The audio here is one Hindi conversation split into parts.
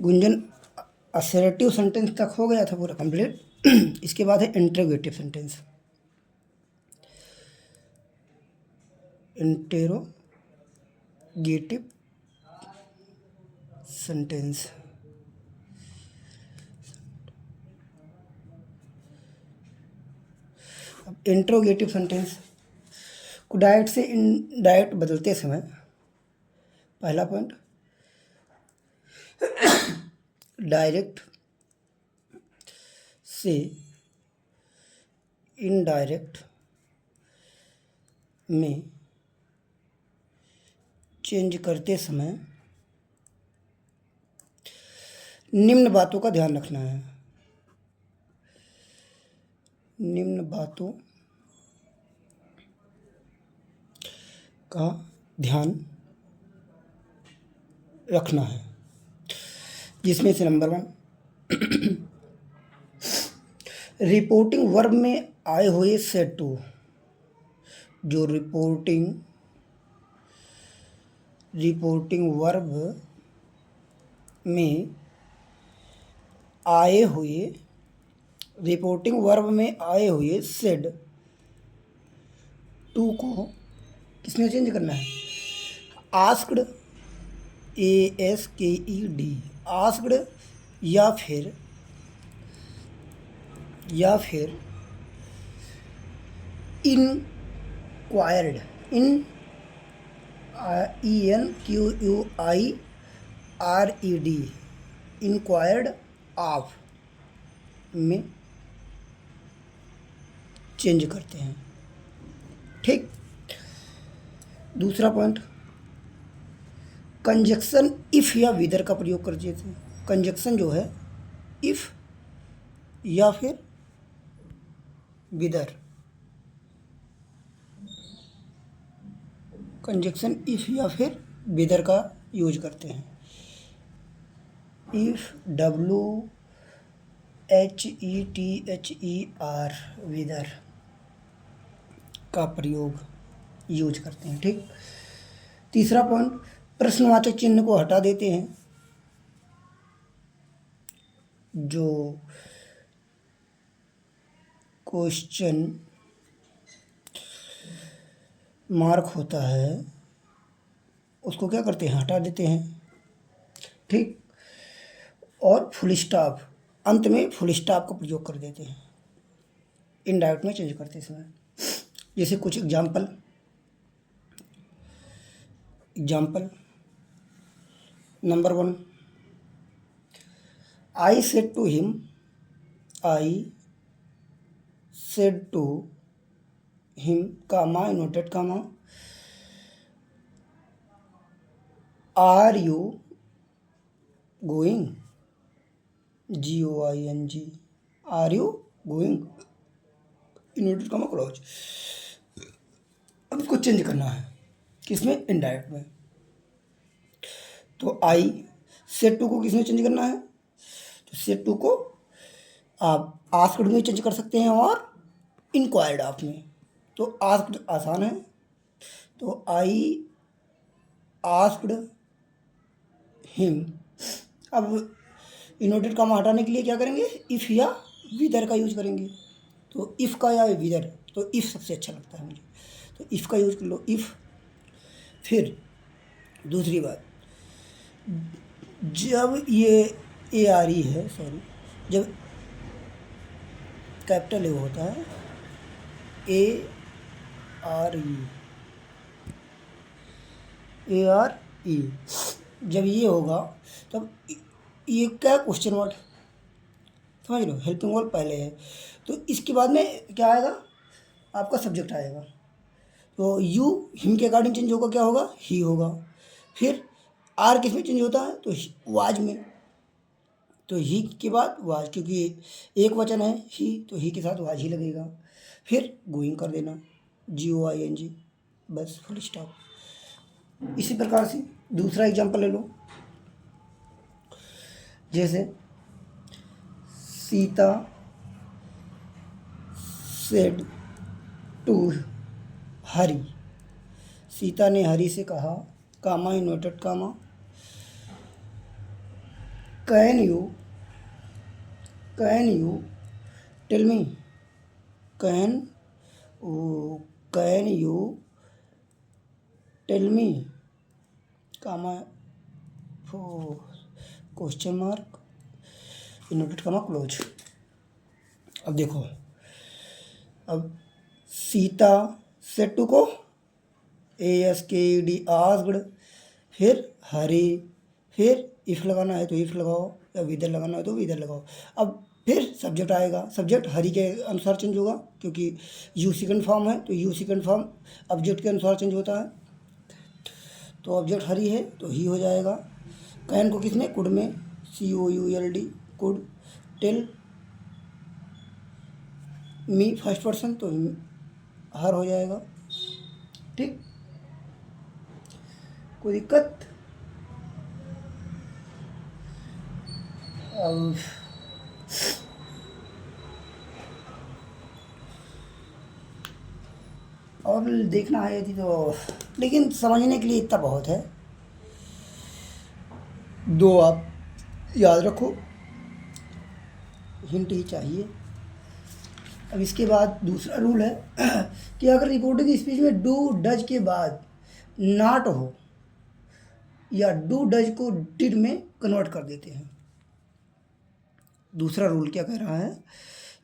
गुंजन असर्टिव सेंटेंस तक हो गया था पूरा कंप्लीट। इसके बाद है इंटरोगेटिव सेंटेंस। इंटरोगेटिव सेंटेंस अब इंटरोगेटिव सेंटेंस को डायरेक्ट से इनडायरेक्ट बदलते समय पहला पॉइंट, डायरेक्ट से इनडायरेक्ट में चेंज करते समय निम्न बातों का ध्यान रखना है। निम्न बातों का ध्यान रखना है, जिसमें से नंबर 1, रिपोर्टिंग वर्ब में आए हुए सेड टू। जो रिपोर्टिंग वर्ब में आए सेड टू को किसमें चेंज करना है? आस्क्ड, ASKED, आस्क्ड या फिर इंक्वायर्ड, ENQUIRED, इंक्वायर्ड ऑफ में चेंज करते हैं। ठीक। दूसरा पॉइंट, कंजक्शन इफ़ या विदर का प्रयोग कर देते हैं। कंजक्शन जो है इफ़ या फिर विदर, कंजक्शन इफ़ या फिर विदर का यूज करते हैं। इफ़, WHETHER, विदर का प्रयोग यूज करते हैं। ठीक। तीसरा पॉइंट, प्रश्नवाचक चिन्ह को हटा देते हैं। जो क्वेश्चन मार्क होता है उसको क्या करते हैं? हटा देते हैं। ठीक। और फुल स्टॉप, अंत में फुल स्टॉप का प्रयोग कर देते हैं इनडायरेक्ट में चेंज करते समय। जैसे कुछ example number 1, I said to him, comma, noted, comma, are you going? GOING, are you going? noted, comma, close. अब इसको चेंज करना है किसमें? इनडायरेक्ट में। तो I said to को किसमें चेंज करना है? तो सेड टू को आप आस्क्ड में चेंज कर सकते हैं और इंक्वायर्ड ऑफ में। तो आस्क्ड आसान है, तो आई आस्क्ड हिम। अब इनवर्टेड कॉमा हटाने के लिए क्या करेंगे? इफ़ या विदर का यूज करेंगे। तो इफ़ का या विदर, तो इफ़ सबसे अच्छा लगता है मुझे, तो इफ़ का यूज कर लो, इफ़। फिर दूसरी बात, जब ये ARE है, सॉरी, जब कैपिटल ए होता है, ARE, जब ये होगा तब ये क्या क्वेश्चन वर्ड, समझ लो, हेल्पिंग वर्ब पहले है, तो इसके बाद में क्या आएगा? आपका सब्जेक्ट आएगा। तो यू हिम के अकॉर्डिंग चेंज होगा, क्या होगा? ही होगा। फिर आर किस में चेंज होता है? तो वाज में। तो ही के बाद वाज, क्योंकि एक वचन है ही, तो ही के साथ वाज ही लगेगा। फिर गोइंग कर देना, GOING, बस, फुल स्टॉप। इसी प्रकार से दूसरा एग्जांपल ले लो, जैसे सीता सेड टू हरी, सीता ने हरी से कहा, comma, inverted comma, can you can you tell me, can can you tell me, comma question mark, inverted comma close. अब देखो, अब सीता सेट्टू को ASKED आस्क्ड, फिर हरी, फिर इफ लगाना है तो इफ लगाओ, या विदर लगाना है तो विदर लगाओ। अब फिर सब्जेक्ट आएगा, सब्जेक्ट हरी के अनुसार चेंज होगा क्योंकि यू सेकंड फॉर्म है, तो यू सेकंड फॉर्म ऑब्जेक्ट के अनुसार चेंज होता है। तो ऑब्जेक्ट हरी है तो ही हो जाएगा। कैन को किसने, कुड में, COULD, could. Tell me first person तो हर हो जाएगा। ठीक, कोई दिक्कत? अब और देखना है यदि तो, लेकिन समझने के लिए इतना बहुत है। दो आप याद रखो, हिंट ही चाहिए। अब इसके बाद दूसरा रूल है कि अगर रिपोर्टिंग स्पीच में डू डज के बाद नॉट हो, या डू डज को डिड में कन्वर्ट कर देते हैं। दूसरा रूल क्या कह रहा है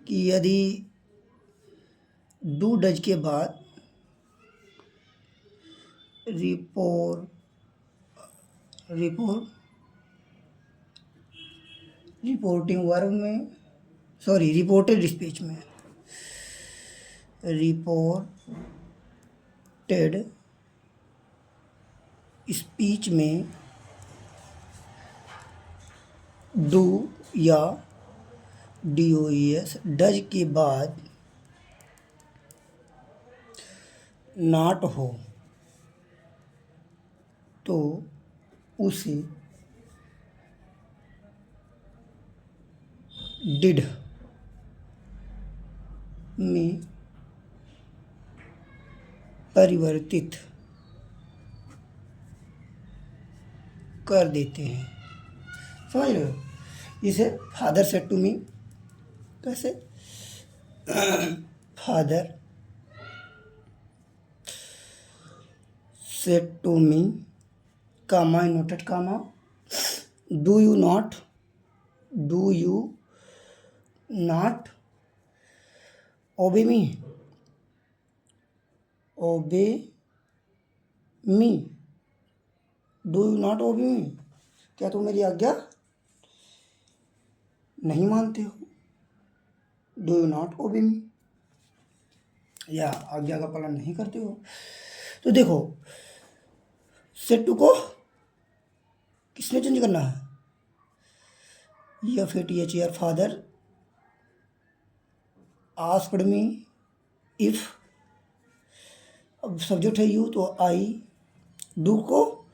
कि यदि डू डज के बाद रिपोर्टिंग वर्ब में, सॉरी रिपोर्टेड स्पीच में, रिपोर्टेड स्पीच में डू या DOES डज के बाद नॉट हो तो उसे डिड में परिवर्तित कर देते हैं। समझ रहे हो? इसे फादर सेड टू मी, कैसे, father said to me, comma inverted comma, do you not obey me, do you not obey मी, क्या तुम मेरी आज्ञा नहीं मानते हो? डू यू नॉट ओबे मी, या आज्ञा का पालन नहीं करते हो। तो देखो, सेड टू को किसने चेंज करना है, FATHER, father asked me, if, अब सब्जेक्ट है यू तो आई, डू को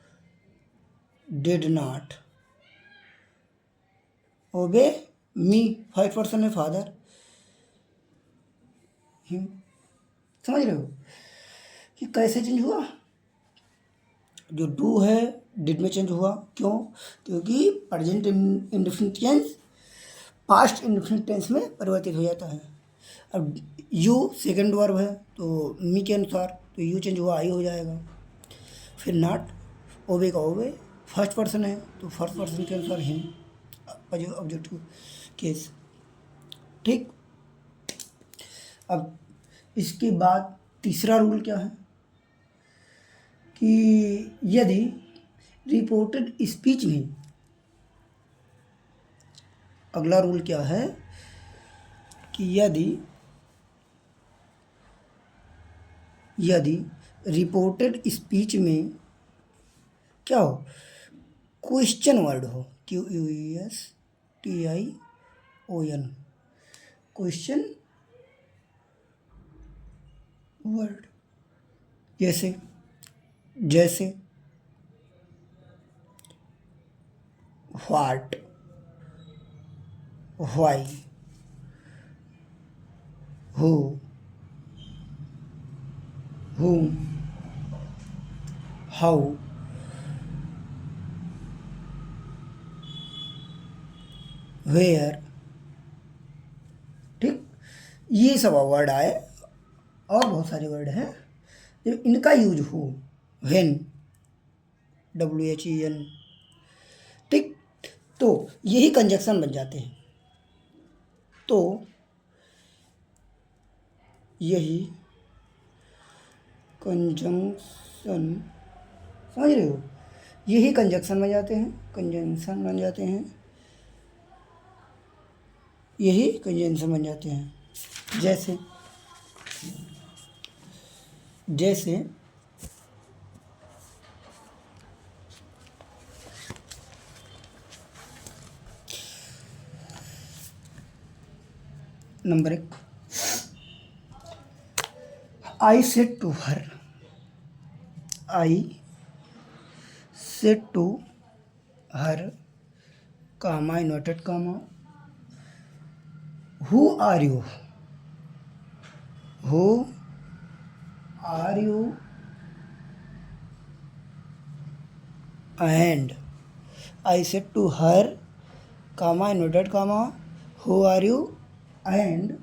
did not, obey me first person है फादर, हिम। समझ रहे हो कि कैसे चेंज हुआ? जो डू है डिड में चेंज हुआ, क्यों? क्योंकि present indefinite tense past indefinite tense में परिवर्तित हो जाता है। अब यू सेकंड वर्ब है तो मी के अनुसार तो यू चेंज हुआ, आई हो जाएगा। फिर नॉट, ओबे का ओबे, फर्स्ट पर्सन है तो फर्स्ट पर्सन के अनुसार हिम, ऑब्जेक्टिव केस। ठीक, अब इसके बाद तीसरा रूल क्या है कि यदि रिपोर्टेड स्पीच में, अगला रूल क्या है कि यदि रिपोर्टेड स्पीच में क्या हो, क्वेश्चन वर्ड हो, QUESTION, क्वेश्चन वर्ड, जैसे what, why, who, whom, how, where, ठीक, ये सब वर्ड आए और बहुत सारे वर्ड हैं जब इनका यूज हो, व्हेन, WHEN, ठीक, तो यही कंजक्शन बन जाते हैं। तो यही कंजंक्शन, समझ रहे हो, यही कंजक्शन बन जाते हैं, कंजंक्शन बन जाते हैं, यही कंजंक्शन बन जाते हैं। जैसे जैसे number 1, I said to her, I said to her, comma, inverted comma, who are you, who are you, and I said to her, comma, inverted comma, who are you, and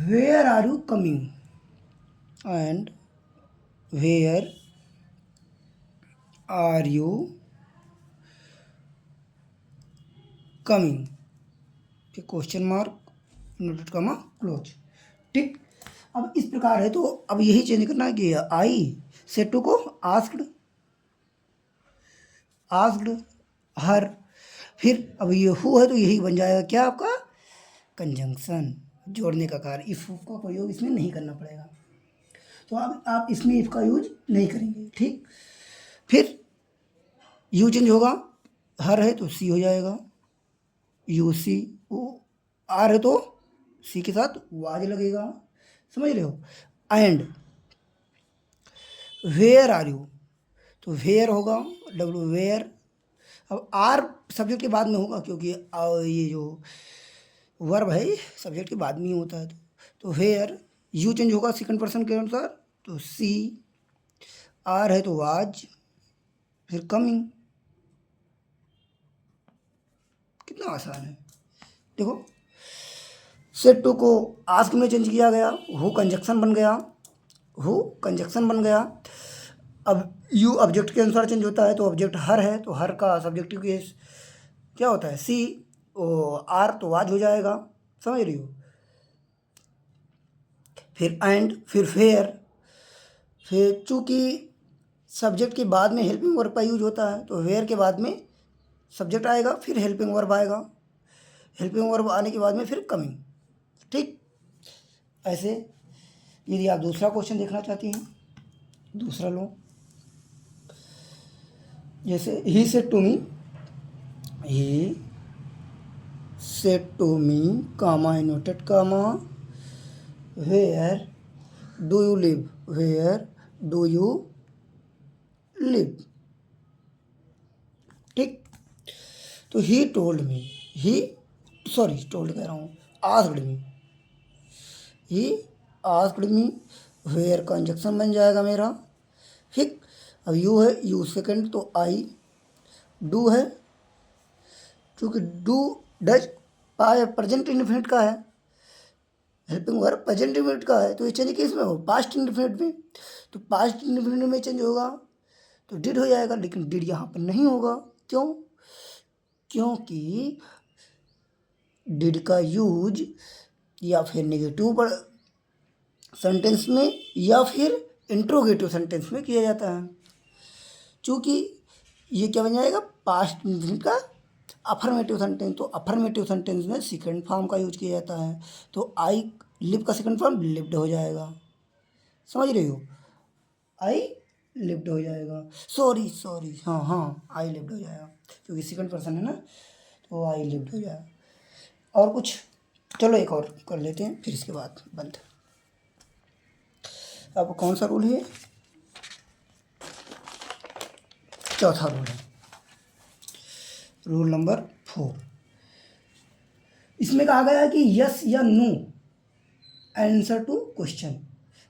where are you coming, and where are you coming, question mark, inverted comma, close, ठीक। अब इस प्रकार है तो अब यही चेंज करना है कि आई सेड टू को आस्क्ड, आस्क्ड हर, फिर अब ये हु है तो यही बन जाएगा क्या आपका कंजंक्शन, जोड़ने का कार्य। इफ का प्रयोग इसमें नहीं करना पड़ेगा, तो अब आप इसमें इफ का यूज नहीं करेंगे, ठीक। फिर यू चेंज होगा, हर है तो सी हो जाएगा, यू सी, आर है तो सी के साथ वाज लगेगा, समझ रहे हो। एंड वेयर आर यू, तो वेयर होगा, डब्ल्यू वेयर। अब आर सब्जेक्ट के बाद में होगा क्योंकि ये जो वर्ब है सब्जेक्ट के बाद में ही होता है, तो वेयर, यू चेंज होगा सेकंड पर्सन के अनुसार, तो सी, आर है तो वाज, फिर कमिंग। कितना आसान है, देखो सेट टू को आस्क में चेंज किया गया, हु कंजक्शन बन गया, हु कंजक्शन बन गया। अब यू ऑब्जेक्ट के अनुसार चेंज होता है, तो ऑब्जेक्ट हर है तो हर का सब्जेक्टिव केस क्या होता है सी, आर तो वाज हो जाएगा, समझ रही हो। फिर एंड, फिर फेयर, फिर चूँकि सब्जेक्ट के बाद में हेल्पिंग वर्ब का यूज होता है तो वेयर के बाद में सब्जेक्ट आएगा, फिर हेल्पिंग वर्ब आएगा, हेल्पिंग वर्ब आने के बाद में फिर कमिंग, ठीक। ऐसे यदि आप दूसरा क्वेश्चन देखना चाहती हैं, दूसरा लो, जैसे ही said to me, he said to me, comma, inverted comma, where do you live, where do you live, ठीक। तो he told me, he, sorry told कह रहा हूँ, asked me, he asked me, where conjunction बन जाएगा मेरा, ठीक। अब यू है, यू सेकंड तो आई, डू है क्योंकि डू डज प्रेजेंट इंडेफिनिट का है, हेल्पिंग वर्ब प्रेजेंट इंडेफिनिट का है, तो ये चेंज किस में हो, पास्ट इंडेफिनिट में, तो पास्ट इंडेफिनिट में चेंज होगा तो डिड हो जाएगा, लेकिन डिड यहाँ पर नहीं होगा, क्यों, क्योंकि डिड का यूज या फिर नेगेटिव सेंटेंस में या फिर इंट्रोगेटिव सेंटेंस में किया जाता है, चूँकि ये क्या बन जाएगा पास्ट इंडेफिनिट का अफर्मेटिव सेंटेंस, तो अफर्मेटिव सेंटेंस में सेकंड फॉर्म का यूज किया जाता है, तो आई लिव का सेकंड फॉर्म लिव्ड हो जाएगा, समझ रही हो, आई लिव्ड हो जाएगा, सॉरी सॉरी, हाँ हाँ आई लिव्ड हो जाएगा क्योंकि सेकंड पर्सन है ना, तो आई लिव्ड हो जाएगा। और कुछ, चलो एक और कर लेते हैं फिर इसके बाद बंद। अब कौन सा रूल है, चौथा रूल है, रूल नंबर 4। इसमें कहा गया है कि यस या नो आंसर टू क्वेश्चन,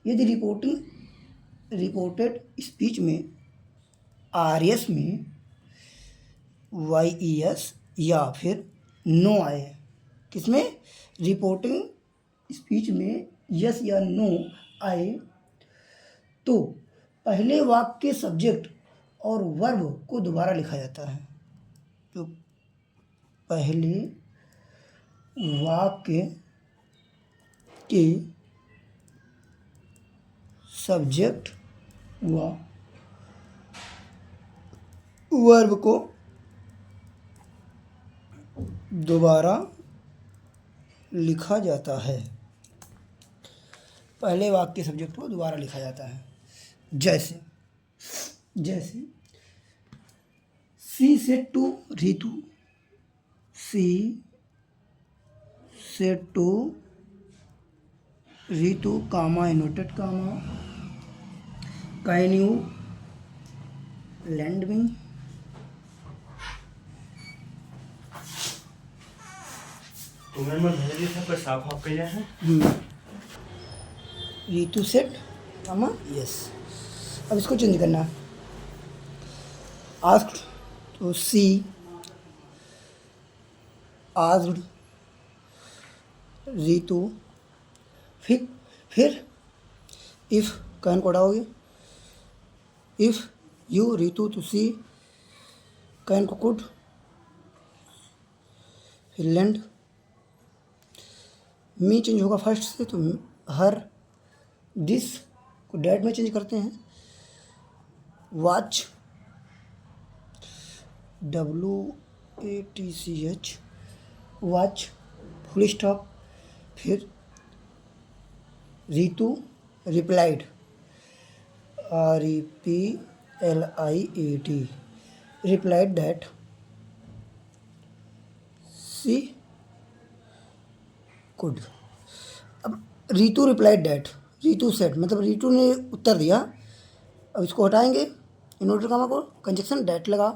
यदि रिपोर्टेड स्पीच में RS में YES या फिर नो आए, किसमें, रिपोर्टिंग स्पीच में यस या नो आए तो पहले वाक्य के सब्जेक्ट और वर्ब को दोबारा लिखा जाता है। जो पहले वाक्य के सब्जेक्ट व वर्ब को दोबारा लिखा जाता है। पहले वाक्य के सब्जेक्ट को दोबारा लिखा जाता है। जैसे she said to Ritu, she said to Ritu comma inverted comma, can you lend me, तुम्हें मैं भेज दिया था पर साफ आप कह हैं। Ritu said comma yes. अब इसको चेंज करना है। आस्क्ड तो सी आस्क्ड रितु, फिर इफ़ कैन को हटाओगे, इफ़ यू रितु तो सी, कैन को कुड, फिर लैंड, मी चेंज होगा फर्स्ट से तो हर, दिस को डैट में चेंज करते हैं, watch WATCH watch full stop, फिर Ritu replied REPLIED replied that she could. अब Ritu replied that, Ritu said मतलब रितु ने उत्तर दिया। अब इसको हटाएंगे इन्वर्टेड कामा को, कंजक्शन दैट लगा,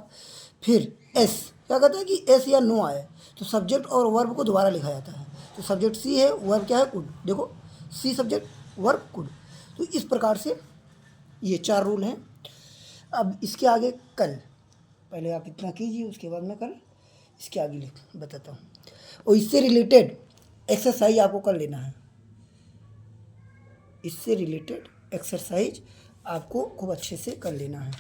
फिर एस क्या कहता है कि एस या नो आए तो सब्जेक्ट और वर्ब को दोबारा लिखा जाता है। तो सब्जेक्ट सी है, वर्ब क्या है, कुड। देखो सी सब्जेक्ट वर्ब कुड। तो इस प्रकार से ये 4 रूल हैं। अब इसके आगे कल, पहले आप इतना कीजिए उसके बाद मैं कल इसके आगे बताता हूँ। और इससे रिलेटेड एक्सरसाइज आपको कर लेना है। इससे रिलेटेड एक्सरसाइज आपको खूब अच्छे से कर लेना है।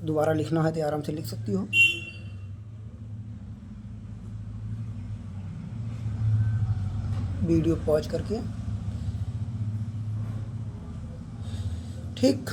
दोबारा लिखना है तो आराम से लिख सकती हो। वीडियो पॉज करके, ठीक।